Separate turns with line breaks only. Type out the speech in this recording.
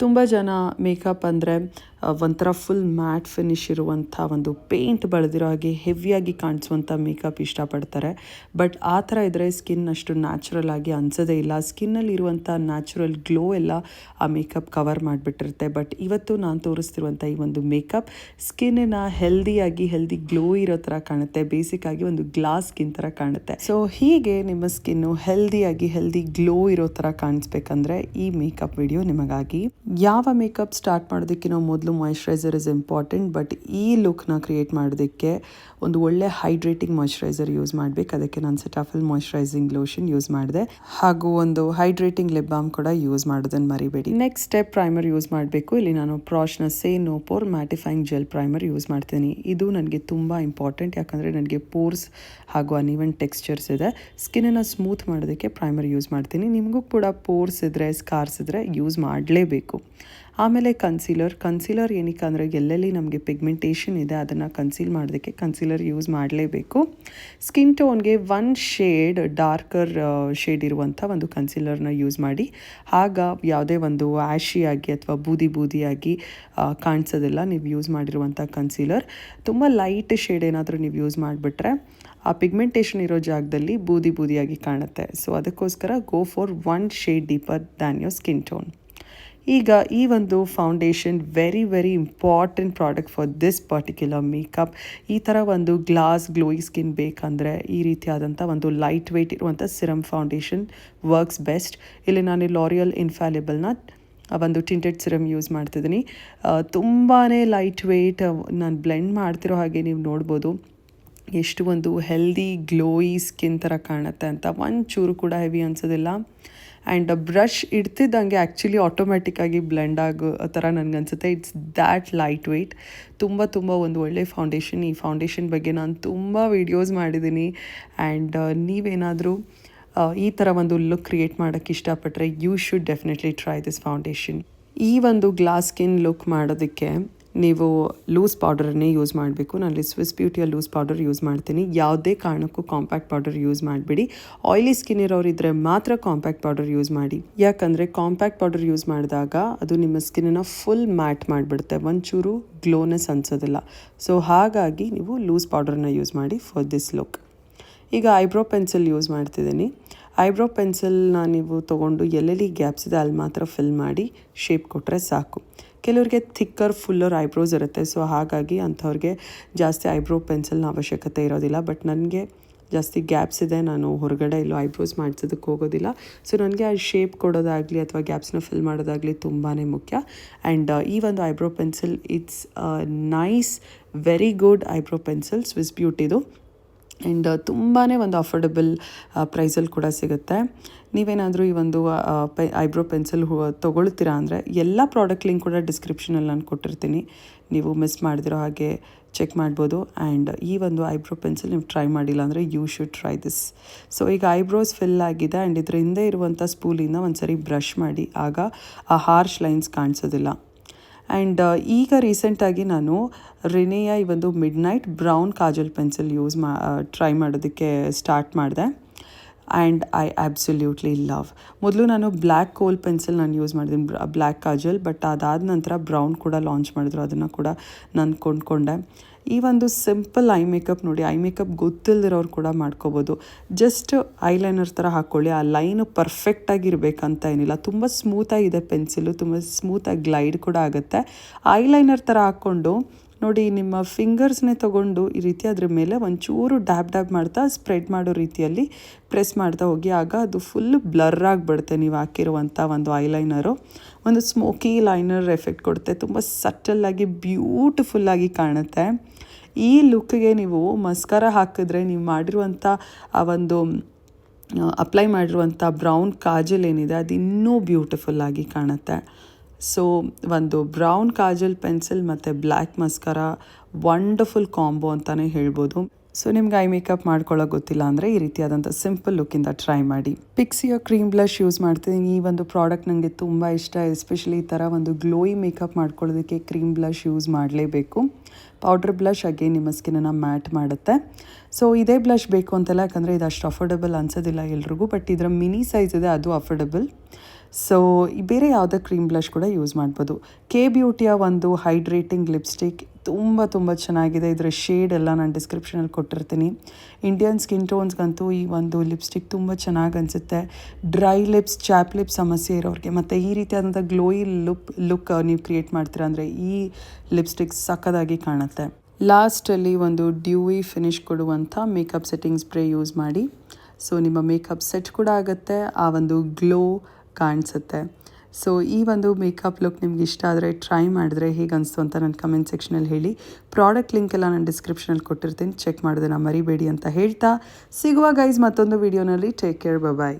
ತುಂಬ ಜನ ಮೇಕಪ್ ಅಂದರೆ ಒಂಥರ ಫುಲ್ ಮ್ಯಾಟ್ ಫಿನಿಶ್ ಇರುವಂಥ ಒಂದು ಪೇಂಟ್ ಬಳೆದಿರೋ ಹಾಗೆ ಹೆವಿಯಾಗಿ ಕಾಣಿಸುವಂಥ ಮೇಕಪ್ ಇಷ್ಟಪಡ್ತಾರೆ. ಬಟ್ ಆ ಥರ ಇದ್ದರೆ ಸ್ಕಿನ್ ಅಷ್ಟು ನ್ಯಾಚುರಲ್ ಆಗಿ ಅನಿಸೋದೇ ಇಲ್ಲ. ಸ್ಕಿನ್ನಲ್ಲಿ ಇರುವಂಥ ನ್ಯಾಚುರಲ್ ಗ್ಲೋ ಎಲ್ಲ ಆ ಮೇಕಪ್ ಕವರ್ ಮಾಡಿಬಿಟ್ಟಿರುತ್ತೆ. ಬಟ್ ಇವತ್ತು ನಾನು ತೋರಿಸ್ತಿರುವಂಥ ಈ ಒಂದು ಮೇಕಪ್ ಸ್ಕಿನ್ನ ಹೆಲ್ದಿ ಗ್ಲೋ ಇರೋ ಥರ ಕಾಣುತ್ತೆ. ಬೇಸಿಕ್ಕಾಗಿ ಒಂದು ಗ್ಲಾಸ್ ಸ್ಕಿನ್ ಥರ ಕಾಣುತ್ತೆ. ಸೊ ಹೀಗೆ ನಿಮ್ಮ ಸ್ಕಿನ್ನು ಹೆಲ್ದಿ ಗ್ಲೋ ಇರೋ ಥರ ಕಾಣಿಸ್ಬೇಕಂದ್ರೆ ಈ ಮೇಕಪ್ ವಿಡಿಯೋ ನಿಮಗಾಗಿ. ಯಾವ ಮೇಕಪ್ ಸ್ಟಾರ್ಟ್ ಮಾಡೋದಕ್ಕಿಂತ ಮೊದಲು ಮಾಯಿಶ್ಚರೈಸರ್ ಇಸ್ ಇಂಪಾರ್ಟೆಂಟ್. ಬಟ್ ಈ ಲುಕ್ನ ಕ್ರಿಯೇಟ್ ಮಾಡೋದಕ್ಕೆ ಒಂದು ಒಳ್ಳೆ ಹೈಡ್ರೇಟಿಂಗ್ ಮಾಯಿಶ್ಚರೈಸರ್ ಯೂಸ್ ಮಾಡಬೇಕು. ಅದಕ್ಕೆ ನಾನು ಸೆಟಾಫಿಲ್ ಮಾಯಿಶ್ಚರೈಸಿಂಗ್ ಲೋಷನ್ ಯೂಸ್ ಮಾಡಿದೆ, ಹಾಗೂ ಒಂದು ಹೈಡ್ರೇಟಿಂಗ್ ಲಿಪ್ ಬಾಮ್ ಕೂಡ ಯೂಸ್ ಮಾಡೋದನ್ನು ಮರಿಬೇಡಿ. ನೆಕ್ಸ್ಟ್ ಸ್ಟೆಪ್ ಪ್ರೈಮರ್ ಯೂಸ್ ಮಾಡಬೇಕು. ಇಲ್ಲಿ ನಾನು Praush say no pore mattifying gel primer use ಮಾಡ್ತೀನಿ. ಇದು ನನಗೆ ತುಂಬ ಇಂಪಾರ್ಟೆಂಟ್, ಯಾಕಂದರೆ ನನಗೆ ಪೋರ್ಸ್ ಹಾಗೂ ಅನ್ಇವನ್ ಟೆಕ್ಸ್ಚರ್ಸ್ ಇದೆ. ಸ್ಕಿನ್ನನ್ನು ಸ್ಮೂತ್ ಮಾಡೋದಕ್ಕೆ ಪ್ರೈಮರ್ ಯೂಸ್ ಮಾಡ್ತೀನಿ. ನಿಮಗೂ ಕೂಡ ಪೋರ್ಸ್ ಇದ್ದರೆ ಸ್ಕಾರ್ಸ್ ಇದ್ದರೆ ಯೂಸ್ ಮಾಡಲೇಬೇಕು. ಆಮೇಲೆ ಕನ್ಸೀಲರ್ ಏನಕ್ಕೆ ಅಂದರೆ ಎಲ್ಲೆಲ್ಲಿ ನಮಗೆ ಪಿಗ್ಮೆಂಟೇಷನ್ ಇದೆ ಅದನ್ನು ಕನ್ಸೀಲ್ ಮಾಡೋದಕ್ಕೆ ಕನ್ಸೀಲರ್ ಯೂಸ್ ಮಾಡಲೇಬೇಕು. ಸ್ಕಿನ್ ಟೋನ್ಗೆ ಒನ್ ಶೇಡ್ ಡಾರ್ಕರ್ ಶೇಡ್ ಇರುವಂಥ ಒಂದು ಕನ್ಸೀಲರ್ನ ಯೂಸ್ ಮಾಡಿ. ಆಗ ಯಾವುದೇ ಒಂದು ಆ್ಯಶಿಯಾಗಿ ಅಥವಾ ಬೂದಿಯಾಗಿ ಕಾಣಿಸೋದಿಲ್ಲ ನೀವು ಯೂಸ್ ಮಾಡಿರುವಂಥ ಕನ್ಸೀಲರ್. ತುಂಬ ಲೈಟ್ ಶೇಡ್ ಏನಾದರೂ ನೀವು ಯೂಸ್ ಮಾಡಿಬಿಟ್ರೆ ಆ ಪಿಗ್ಮೆಂಟೇಷನ್ ಇರೋ ಜಾಗದಲ್ಲಿ ಬೂದಿಯಾಗಿ ಕಾಣುತ್ತೆ. ಸೊ ಅದಕ್ಕೋಸ್ಕರ go for one shade deeper than your skin tone. ಈಗ ಈ ಒಂದು foundation very important product for this particular makeup. ಈ ಥರ ಒಂದು ಗ್ಲೋಯಿ ಸ್ಕಿನ್ ಬೇಕಂದರೆ ಈ ರೀತಿಯಾದಂಥ ಒಂದು ಲೈಟ್ ವೆಯ್ಟ್ ಇರುವಂಥ ಸಿರಮ್ ಫೌಂಡೇಶನ್ ವರ್ಕ್ಸ್ ಬೆಸ್ಟ್. ಇಲ್ಲಿ ನಾನು ಲಾರಿಯಲ್ ಇನ್ಫ್ಯಾಲಿಬಲ್ನ ಒಂದು ಟಿಂಟೆಡ್ ಸಿರಮ್ ಯೂಸ್ ಮಾಡ್ತಿದ್ದೀನಿ. ತುಂಬಾ ಲೈಟ್ ವೆಯ್ಟ್. ನಾನು ಬ್ಲೆಂಡ್ ಮಾಡ್ತಿರೋ ಹಾಗೆ ನೀವು ನೋಡ್ಬೋದು ಎಷ್ಟು ಒಂದು ಹೆಲ್ದಿ ಗ್ಲೋಯಿ ಸ್ಕಿನ್ ಥರ ಕಾಣುತ್ತೆ ಅಂತ. ಒಂಚೂರು ಕೂಡ ಹೆವಿ ಅನಿಸೋದಿಲ್ಲ. ಆ್ಯಂಡ್ ಬ್ರಷ್ ಇಡ್ತಿದ್ದಂಗೆ ಆ್ಯಕ್ಚುಲಿ ಆಟೋಮ್ಯಾಟಿಕ್ಕಾಗಿ ಬ್ಲೆಂಡ್ ಆಗೋ ಥರ ನನಗನ್ಸುತ್ತೆ. It's that light weight. ತುಂಬ ಒಂದು ಒಳ್ಳೆ ಫೌಂಡೇಶನ್. ಈ ಫೌಂಡೇಶನ್ ಬಗ್ಗೆ ನಾನು ತುಂಬ ವೀಡಿಯೋಸ್ ಮಾಡಿದ್ದೀನಿ. ಆ್ಯಂಡ್ ನೀವೇನಾದರೂ ಈ ಥರ ಒಂದು ಲುಕ್ ಕ್ರಿಯೇಟ್ ಮಾಡೋಕ್ಕೆ ಇಷ್ಟಪಟ್ಟರೆ you should definitely try this foundation. ಈ ಒಂದು ಗ್ಲಾಸ್ ಸ್ಕಿನ್ ಲುಕ್ ಮಾಡೋದಕ್ಕೆ ನೀವು ಲೂಸ್ ಪೌಡರನ್ನೇ ಯೂಸ್ ಮಾಡಬೇಕು. ನಾನು ಸ್ವಿಸ್ ಬ್ಯೂಟಿಯ ಲೂಸ್ ಪೌಡರ್ ಯೂಸ್ ಮಾಡ್ತೀನಿ. ಯಾವುದೇ ಕಾರಣಕ್ಕೂ ಕಾಂಪ್ಯಾಕ್ಟ್ ಪೌಡರ್ ಯೂಸ್ ಮಾಡಬೇಡಿ. ಆಯಿಲಿ ಸ್ಕಿನ್ ಇರೋರಿದ್ದರೆ ಮಾತ್ರ ಕಾಂಪ್ಯಾಕ್ಟ್ ಪೌಡರ್ ಯೂಸ್ ಮಾಡಿ. ಯಾಕಂದರೆ ಕಾಂಪ್ಯಾಕ್ಟ್ ಪೌಡರ್ ಯೂಸ್ ಮಾಡಿದಾಗ ಅದು ನಿಮ್ಮ ಸ್ಕಿನ್ನನ್ನು ಫುಲ್ ಮ್ಯಾಟ್ ಮಾಡಿಬಿಡುತ್ತೆ. ಒಂಚೂರು ಗ್ಲೋನೆಸ್ ಅನಿಸೋದಿಲ್ಲ. ಸೊ ಹಾಗಾಗಿ ನೀವು ಲೂಸ್ ಪೌಡರನ್ನ ಯೂಸ್ ಮಾಡಿ ಫಾರ್ ದಿಸ್ ಲುಕ್. ಈಗ ಐಬ್ರೋ ಪೆನ್ಸಿಲ್ ಯೂಸ್ ಮಾಡ್ತಿದ್ದೀನಿ. ಐಬ್ರೋ ಪೆನ್ಸಿಲ್ನ ನೀವು ತೊಗೊಂಡು ಎಲ್ಲೆಲ್ಲಿ ಗ್ಯಾಪ್ಸ್ ಇದೆ ಅಲ್ಲಿ ಮಾತ್ರ ಫಿಲ್ ಮಾಡಿ ಶೇಪ್ ಕೊಟ್ಟರೆ ಸಾಕು. ಕೆಲವ್ರಿಗೆ ಫುಲ್ಲರ್ ಐಬ್ರೋಸ್ ಇರುತ್ತೆ. ಸೊ ಹಾಗಾಗಿ ಅಂಥವ್ರಿಗೆ ಜಾಸ್ತಿ ಐಬ್ರೋ ಪೆನ್ಸಿಲ್ನ ಅವಶ್ಯಕತೆ ಇರೋದಿಲ್ಲ. ಬಟ್ ನನಗೆ ಜಾಸ್ತಿ ಗ್ಯಾಪ್ಸ್ ಇದೆ, ನಾನು ಹೊರಗಡೆ ಎಲ್ಲೂ ಐಬ್ರೋಸ್ ಮಾಡಿಸೋದಕ್ಕೆ ಹೋಗೋದಿಲ್ಲ. ಸೊ ನನಗೆ ಆ ಶೇಪ್ ಕೊಡೋದಾಗಲಿ ಅಥವಾ ಗ್ಯಾಪ್ಸ್ನ ಫಿಲ್ ಮಾಡೋದಾಗಲಿ ತುಂಬಾ ಮುಖ್ಯ. ಆ್ಯಂಡ್ ಈ ಒಂದು eyebrow pencil it's nice very good eyebrow pencil Swiss ಬ್ಯೂಟಿದು. ಆ್ಯಂಡ್ ತುಂಬಾ ಒಂದು ಅಫೋರ್ಡಬಲ್ ಪ್ರೈಸಲ್ಲಿ ಕೂಡ ಸಿಗುತ್ತೆ. ನೀವೇನಾದರೂ ಈ ಒಂದು ಐಬ್ರೋ ಪೆನ್ಸಿಲ್ ತೊಗೊಳ್ತೀರಾ ಅಂದರೆ ಎಲ್ಲ ಪ್ರಾಡಕ್ಟ್ ಲಿಂಕ್ ಕೂಡ ಡಿಸ್ಕ್ರಿಪ್ಷನಲ್ಲಿ ನಾನು ಕೊಟ್ಟಿರ್ತೀನಿ. ನೀವು ಮಿಸ್ ಮಾಡಿದಿರೋ ಹಾಗೆ ಚೆಕ್ ಮಾಡ್ಬೋದು. ಆ್ಯಂಡ್ ಈ ಒಂದು ಐಬ್ರೋ ಪೆನ್ಸಿಲ್ ನೀವು ಟ್ರೈ ಮಾಡಿಲ್ಲ ಅಂದರೆ you should try this. So ಈಗ ಐಬ್ರೋಸ್ ಫಿಲ್ ಆಗಿದೆ. ಆ್ಯಂಡ್ ಇದರ ಹಿಂದೆ ಇರುವಂಥ ಸ್ಪೂಲಿಂದ ಒಂದು ಸರಿ ಬ್ರಷ್ ಮಾಡಿ. ಆಗ ಆ ಹಾರ್ಶ್ ಲೈನ್ಸ್ ಕಾಣಿಸೋದಿಲ್ಲ. ಆ್ಯಂಡ್ ಈಗ ರೀಸೆಂಟಾಗಿ ನಾನು ರಿನೆಯ ಈ ಒಂದು mid night brown Kajal pencil try ಮಾಡೋದಕ್ಕೆ ಸ್ಟಾರ್ಟ್ ಮಾಡಿದೆ. And I absolutely love. ಮೊದಲು ನಾನು ಬ್ಲ್ಯಾಕ್ ಕೋಲ್ ಪೆನ್ಸಿಲ್ ನಾನು ಯೂಸ್ ಮಾಡಿದ್ದೀನಿ, ಬ್ಲ್ಯಾಕ್ ಕಾಜಲ್. ಬಟ್ ಅದಾದ ನಂತರ ಬ್ರೌನ್ ಕೂಡ ಲಾಂಚ್ ಮಾಡಿದ್ರು, ಅದನ್ನು ಕೂಡ ನಾನು ಕೊಂಡ್ಕೊಂಡೆ. ಈ ಒಂದು ಸಿಂಪಲ್ ಐ ಮೇಕಪ್ ನೋಡಿ, ಐ ಮೇಕಪ್ ಗೊತ್ತಿಲ್ಲದಿರೋರು ಕೂಡ ಮಾಡ್ಕೋಬೋದು. ಜಸ್ಟ್ ಐಲೈನರ್ ಥರ ಹಾಕ್ಕೊಳ್ಳಿ. ಆ ಲೈನು ಪರ್ಫೆಕ್ಟಾಗಿರ್ಬೇಕಂತ ಏನಿಲ್ಲ. ತುಂಬ ಸ್ಮೂತಾಗಿದೆ ಪೆನ್ಸಿಲು, ತುಂಬ ಸ್ಮೂತಾಗಿ ಗ್ಲೈಡ್ ಕೂಡ ಆಗುತ್ತೆ. ಐಲೈನರ್ ಥರ ಹಾಕ್ಕೊಂಡು ನೋಡಿ, ನಿಮ್ಮ ಫಿಂಗರ್ಸ್ನೇ ತೊಗೊಂಡು ಈ ರೀತಿ ಅದ್ರ ಮೇಲೆ ಒಂಚೂರು ಡ್ಯಾಬ್ ಮಾಡ್ತಾ ಸ್ಪ್ರೆಡ್ ಮಾಡೋ ರೀತಿಯಲ್ಲಿ ಪ್ರೆಸ್ ಮಾಡ್ತಾ ಹೋಗಿ. ಆಗ ಅದು ಫುಲ್ ಬ್ಲರ್ ಆಗಿಬಿಡುತ್ತೆ. ನೀವು ಹಾಕಿರುವಂಥ ಒಂದು ಐಲೈನರು ಒಂದು ಸ್ಮೋಕಿ ಲೈನರ್ ಎಫೆಕ್ಟ್ ಕೊಡುತ್ತೆ. ತುಂಬ ಸಟಲಾಗಿ ಬ್ಯೂಟಿಫುಲ್ಲಾಗಿ ಕಾಣುತ್ತೆ. ಈ ಲುಕ್ಗೆ ನೀವು ಮಸ್ಕಾರ ಹಾಕಿದ್ರೆ ನೀವು ಮಾಡಿರುವಂಥ ಆ ಒಂದು ಅಪ್ಲೈ ಮಾಡಿರುವಂಥ ಬ್ರೌನ್ ಕಾಜಲ್ ಏನಿದೆ ಅದು ಇನ್ನೂ ಬ್ಯೂಟಿಫುಲ್ಲಾಗಿ ಕಾಣುತ್ತೆ. ಸೊ ಒಂದು ಬ್ರೌನ್ ಕಾಜಲ್ ಪೆನ್ಸಿಲ್ ಮತ್ತು ಬ್ಲ್ಯಾಕ್ ಮಸ್ಕರ ವಂಡರ್ಫುಲ್ ಕಾಂಬೋ ಅಂತಲೇ ಹೇಳ್ಬೋದು. ಸೊ ನಿಮ್ಗೆ ಐ ಮೇಕಪ್ ಮಾಡ್ಕೊಳ್ಳೋಕೆ ಗೊತ್ತಿಲ್ಲ ಅಂದರೆ ಈ ರೀತಿಯಾದಂಥ ಸಿಂಪಲ್ ಲುಕ್ಕಿಂದ ಟ್ರೈ ಮಾಡಿ. ಪಿಕ್ಸಿಯೋ ಕ್ರೀಮ್ ಬ್ಲಷ್ ಯೂಸ್ ಮಾಡ್ತೀನಿ. ಈ ಒಂದು ಪ್ರಾಡಕ್ಟ್ ನನಗೆ ತುಂಬ ಇಷ್ಟ. ಎಸ್ಪೆಷಲಿ ಈ ಥರ ಒಂದು ಗ್ಲೋಯಿ ಮೇಕಪ್ ಮಾಡ್ಕೊಳ್ಳೋದಕ್ಕೆ ಕ್ರೀಮ್ ಬ್ಲಷ್ ಯೂಸ್ ಮಾಡಲೇಬೇಕು. ಪೌಡ್ರ್ ಬ್ಲಷ್ ಅಗೇನ್ ನಿಮ್ಮ ಸ್ಕಿನ್ನನ್ನು ಮ್ಯಾಟ್ ಮಾಡುತ್ತೆ. ಸೊ ಇದೇ ಬ್ಲಷ್ ಬೇಕು ಅಂತಲ್ಲ, ಯಾಕಂದರೆ ಇದು ಅಷ್ಟು ಅಫೋರ್ಡಬಲ್ ಅನ್ಸೋದಿಲ್ಲ ಎಲ್ರಿಗೂ. ಬಟ್ ಇದರ ಮಿನಿ ಸೈಜ್ ಇದೆ, ಅದು ಅಫೋರ್ಡಬಲ್. ಸೊ ಬೇರೆ ಯಾವುದೇ ಕ್ರೀಮ್ ಬ್ಲಷ್ ಕೂಡ ಯೂಸ್ ಮಾಡ್ಬೋದು. ಕೆ ಬ್ಯೂಟಿಯ ಒಂದು ಹೈಡ್ರೇಟಿಂಗ್ ಲಿಪ್ಸ್ಟಿಕ್ ತುಂಬ ಚೆನ್ನಾಗಿದೆ. ಇದರ ಶೇಡ್ ಎಲ್ಲ ನಾನು ಡಿಸ್ಕ್ರಿಪ್ಷನಲ್ಲಿ ಕೊಟ್ಟಿರ್ತೀನಿ. ಇಂಡಿಯನ್ ಸ್ಕಿನ್ ಟೋನ್ಸ್ಗಂತೂ ಈ ಒಂದು ಲಿಪ್ಸ್ಟಿಕ್ ತುಂಬ ಚೆನ್ನಾಗಿ ಅನಿಸುತ್ತೆ. ಡ್ರೈ ಲಿಪ್ಸ್, ಚಾಪ್ ಲಿಪ್ ಸಮಸ್ಯೆ ಇರೋರಿಗೆ ಮತ್ತು ಈ ರೀತಿಯಾದಂಥ ಗ್ಲೋಯಿ ಲುಕ್ ನೀವು ಕ್ರಿಯೇಟ್ ಮಾಡ್ತೀರಾ ಅಂದರೆ ಈ ಲಿಪ್ಸ್ಟಿಕ್ ಸಖತ್ತಾಗಿ ಕಾಣುತ್ತೆ. ಲಾಸ್ಟಲ್ಲಿ ಒಂದು ಡ್ಯೂಯಿ ಫಿನಿಶ್ ಕೊಡುವಂಥ ಮೇಕಪ್ ಸೆಟ್ಟಿಂಗ್ ಸ್ಪ್ರೇ ಯೂಸ್ ಮಾಡಿ. ಸೊ ನಿಮ್ಮ ಮೇಕಪ್ ಸೆಟ್ ಕೂಡ ಆಗುತ್ತೆ, ಆ ಒಂದು ಗ್ಲೋ ಕಾಣಿಸುತ್ತೆ. ಸೊ ಈ ಒಂದು ಮೇಕಪ್ ಲುಕ್ ನಿಮ್ಗೆ ಇಷ್ಟ ಆದರೆ ಟ್ರೈ ಮಾಡಿದ್ರೆ ಹೇಗೆ ಅನಿಸ್ತು ಅಂತ ನನ್ನ ಕಮೆಂಟ್ ಸೆಕ್ಷನಲ್ಲಿ ಹೇಳಿ. ಪ್ರಾಡಕ್ಟ್ ಲಿಂಕ್ ಎಲ್ಲ ನಾನು ಡಿಸ್ಕ್ರಿಪ್ಷನಲ್ಲಿ ಕೊಟ್ಟಿರ್ತೀನಿ, ಚೆಕ್ ಮಾಡೋದನ್ನು ಮರಿಬೇಡಿ ಅಂತ ಹೇಳ್ತಾ ಸಿಗುವ ಗೈಸ್ ಮತ್ತೊಂದು ವಿಡಿಯೋನಲ್ಲಿ. ಟೇಕ್ ಕೇರ್, ಬಾಯ್.